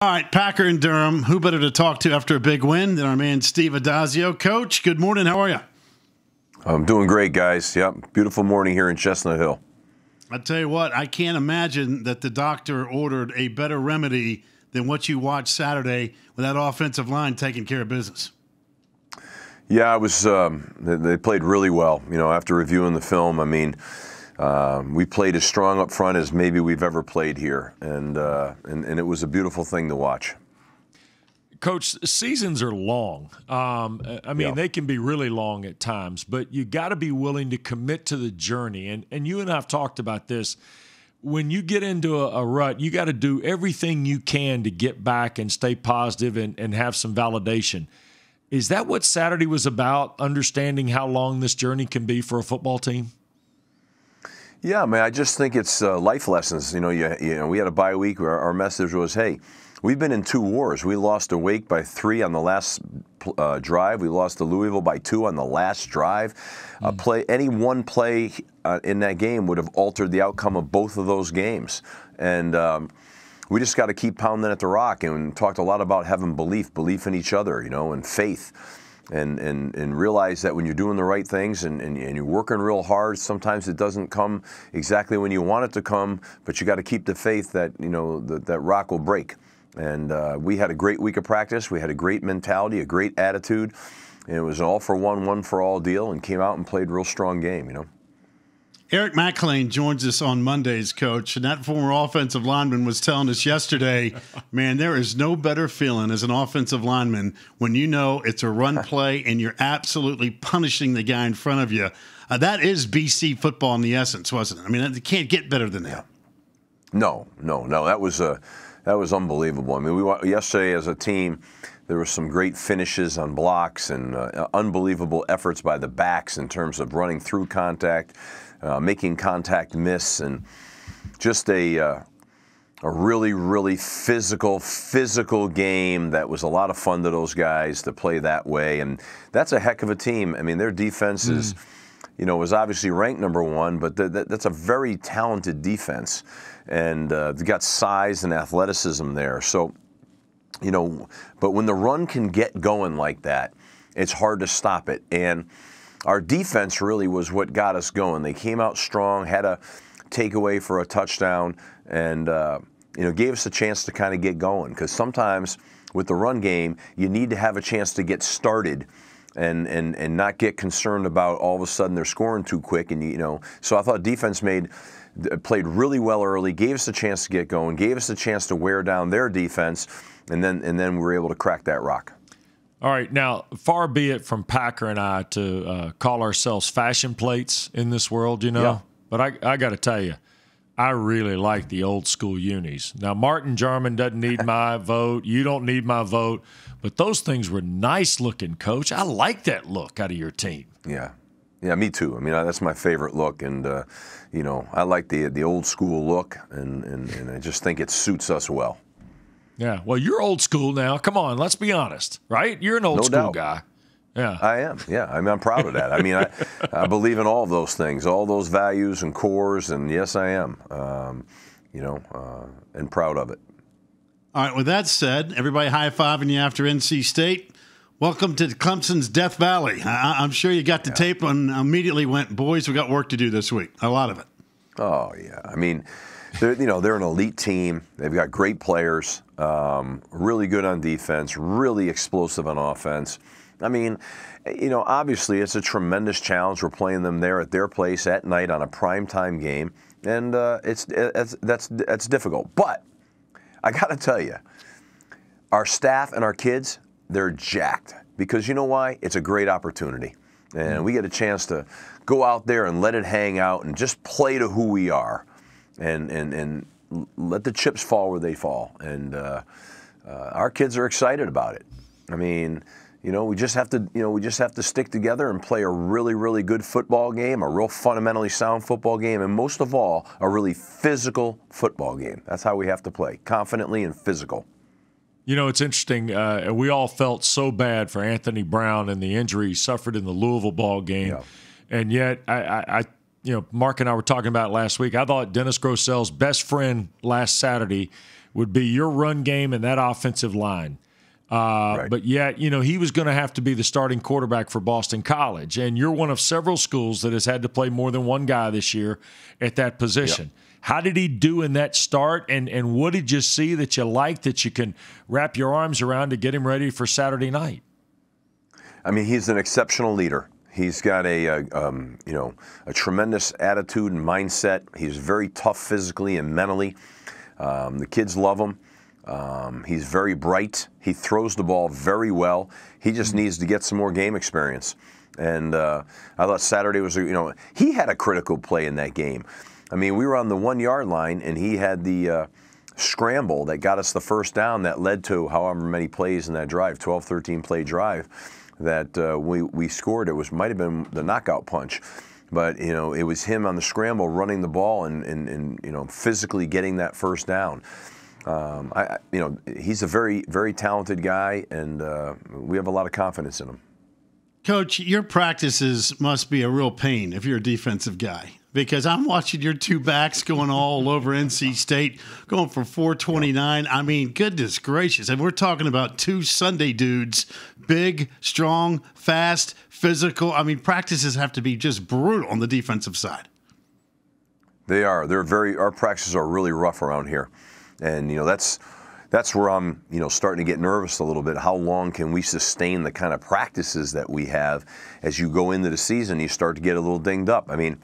All right, Packer and Durham. Who better to talk to after a big win than our man Steve Addazio? Coach, good morning. How are you? I'm doing great, guys. Yep, beautiful morning here in Chestnut Hill. I tell you what, I can't imagine that the doctor ordered a better remedy than what you watched Saturday with that offensive line taking care of business. Yeah, it was. They played really well. You know, after reviewing the film, I mean, we played as strong up front as maybe we've ever played here, and it was a beautiful thing to watch. Coach, seasons are long. I mean, They can be really long at times, but you got to be willing to commit to the journey. And you and I have talked about this. When you get into a rut, you got to do everything you can to get back and stay positive and have some validation. Is that what Saturday was about, understanding how long this journey can be for a football team? Yeah, man, I just think it's life lessons. You know, we had a bye week where our message was, hey, we've been in 2 wars. We lost to Wake by 3 on the last drive. We lost to Louisville by 2 on the last drive. Any one play in that game would have altered the outcome of both of those games. And we just got to keep pounding at the rock, and talked a lot about having belief in each other, you know, and faith. And realize that when you're doing the right things and you're working real hard, sometimes it doesn't come exactly when you want it to come, but you got to keep the faith that, you know, that rock will break. And we had a great week of practice. We had a great mentality, a great attitude, and it was an all-for-one, one-for-all deal, and came out and played a real strong game, you know. Eric McLean joins us on Mondays, Coach, and that former offensive lineman was telling us yesterday, man, there is no better feeling as an offensive lineman when you know it's a run play and you're absolutely punishing the guy in front of you. That is BC football in the essence, wasn't it? I mean, it can't get better than that. No. That was unbelievable. I mean, yesterday as a team, there were some great finishes on blocks and unbelievable efforts by the backs in terms of running through contact, making contact miss, and just a really, really physical game that was a lot of fun to those guys to play that way. And that's a heck of a team. I mean, their defense is, you know, was obviously ranked #1, but that's a very talented defense. And they got size and athleticism there. So, you know, but when the run can get going like that, it's hard to stop it. And our defense really was what got us going. They came out strong, had a takeaway for a touchdown, and you know, gave us a chance to kind of get going. Because sometimes with the run game, you need to have a chance to get started and not get concerned about all of a sudden they're scoring too quick. And you know, so I thought defense played really well early, gave us a chance to get going, gave us a chance to wear down their defense, and then we were able to crack that rock. All right, now, far be it from Packer and I to call ourselves fashion plates in this world, you know. Yeah. But I got to tell you, I really like the old school unis. Now, Martin Jarman doesn't need my vote. You don't need my vote. But those things were nice looking, Coach. I like that look out of your team. Yeah, me too. I mean, that's my favorite look. And, you know, I like the old school look, and I just think it suits us well. Yeah, well, you're old school now. Come on, let's be honest, right? You're an old school guy. Yeah, I am. Yeah, I mean, I'm proud of that. I mean, I believe in all of those things, all those values and cores, and yes, I am. You know, and proud of it. All right. With that said, everybody high-fiving you after NC State. Welcome to Clemson's Death Valley. I'm sure you got the tape and immediately went, boys, we got work to do this week. A lot of it. Oh yeah. I mean, they're an elite team. They've got great players, really good on defense, really explosive on offense. I mean, you know, obviously it's a tremendous challenge. We're playing them there at their place at night on a primetime game, and that's difficult. But I got to tell you, our staff and our kids, they're jacked because you know why? It's a great opportunity, and we get a chance to go out there and let it hang out and just play to who we are. And let the chips fall where they fall. And our kids are excited about it. I mean, you know, we just have to stick together and play a really, really good football game, a real fundamentally sound football game, and most of all, a really physical football game. That's how we have to play, confidently and physical. You know, it's interesting. We all felt so bad for Anthony Brown and the injury he suffered in the Louisville ball game. Yeah. And yet, Mark and I were talking about it last week. I thought Dennis Grossel's best friend last Saturday would be your run game and that offensive line. Right. But yet, he was going to have to be the starting quarterback for Boston College. And you're one of several schools that has had to play more than one guy this year at that position. Yep. How did he do in that start? And what did you see that you liked that you can wrap your arms around to get him ready for Saturday night? I mean, he's an exceptional leader. He's got a tremendous attitude and mindset. He's very tough physically and mentally. The kids love him. He's very bright. He throws the ball very well. He just needs to get some more game experience. And I thought Saturday was, he had a critical play in that game. I mean, we were on the 1 yard line, and he had the scramble that got us the first down that led to however many plays in that drive, 12, 13 play drive that we scored. It might have been the knockout punch. But, it was him on the scramble running the ball and physically getting that first down. He's a very, very talented guy, and we have a lot of confidence in him. Coach, your practices must be a real pain if you're a defensive guy, because I'm watching your two backs going all over NC State, going for 429. I mean, goodness gracious. And we're talking about two Sunday dudes, big, strong, fast, physical. I mean, practices have to be just brutal on the defensive side. They are. Our practices are really rough around here. And, that's where I'm, starting to get nervous a little bit. How long can we sustain the kind of practices that we have as you go into the season? You start to get a little dinged up. I mean,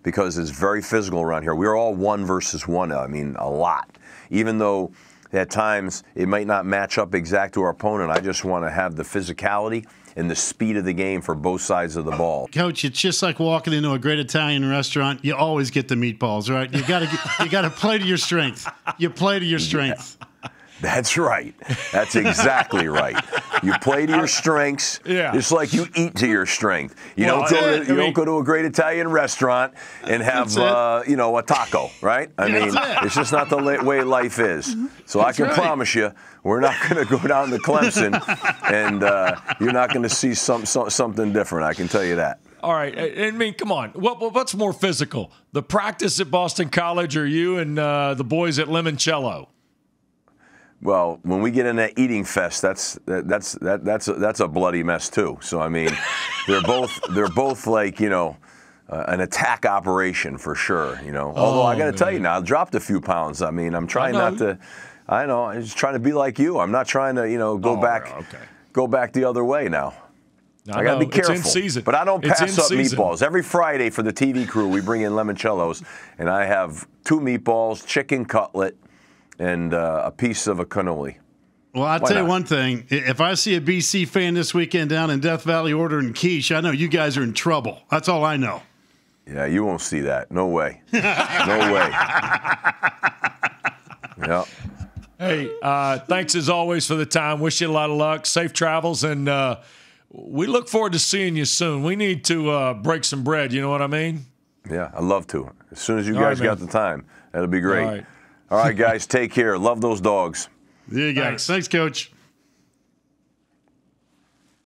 because it's very physical around here. We're all 1 versus 1. I mean, a lot. Even though at times it might not match up exact to our opponent, I just want to have the physicality and the speed of the game for both sides of the ball. Coach, it's just like walking into a great Italian restaurant. You always get the meatballs, right? You got to play to your strength. You play to your strength. That's right. That's exactly right. You play to your strengths. Yeah. Just like you eat to your strength. You don't go to a great Italian restaurant and have a taco, right? I mean, it's just not the way life is. So I can promise you, we're not going to go down to Clemson, and you're not going to see something different. I can tell you that. All right. I mean, come on. What's more physical, the practice at Boston College or you and the boys at Limoncello? Well, when we get in that eating fest, that's a bloody mess too. So I mean, they're both like an attack operation for sure. Although I got to tell you now, I dropped a few pounds. I mean, I'm trying not to. I know. I'm just trying to be like you. I'm not trying to go back the other way now. I got to be careful. It's in season. But I don't pass up meatballs. Every Friday for the TV crew, we bring in limoncellos, and I have 2 meatballs, chicken cutlet, and a piece of a cannoli. Well, I'll tell you one thing. If I see a BC fan this weekend down in Death Valley ordering quiche, I know you guys are in trouble. That's all I know. Yeah, you won't see that. No way. No way. Yeah. Hey, thanks as always for the time. Wish you a lot of luck, safe travels, and we look forward to seeing you soon. We need to break some bread, you know what I mean? Yeah, I'd love to. As soon as you guys got the time, that'll be great. All right, guys, take care. Love those dogs. Yeah, guys. Thanks, Coach.